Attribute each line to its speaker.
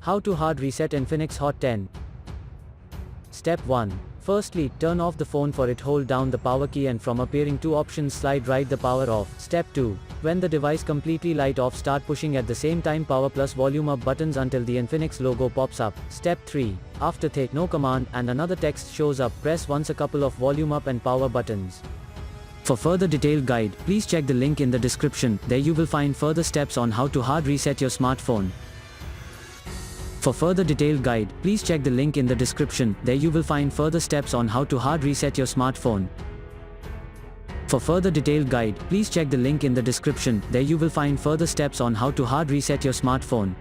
Speaker 1: How to hard reset Infinix Hot 10. Step 1. Firstly, turn off the phone for it, hold down the power key and from appearing two options slide right the power off. Step 2. When the device completely light off, start pushing at the same time power plus volume up buttons until the Infinix logo pops up. Step 3. After take no command and another text shows up, press once a couple of volume up and power buttons. For further detailed guide, please check the link in the description. There you will find further steps on how to hard reset your smartphone. For further detailed guide, please check the link in the description. There you will find further steps on how to hard reset your smartphone. For further detailed guide, please check the link in the description. There you will find further steps on how to hard reset your smartphone.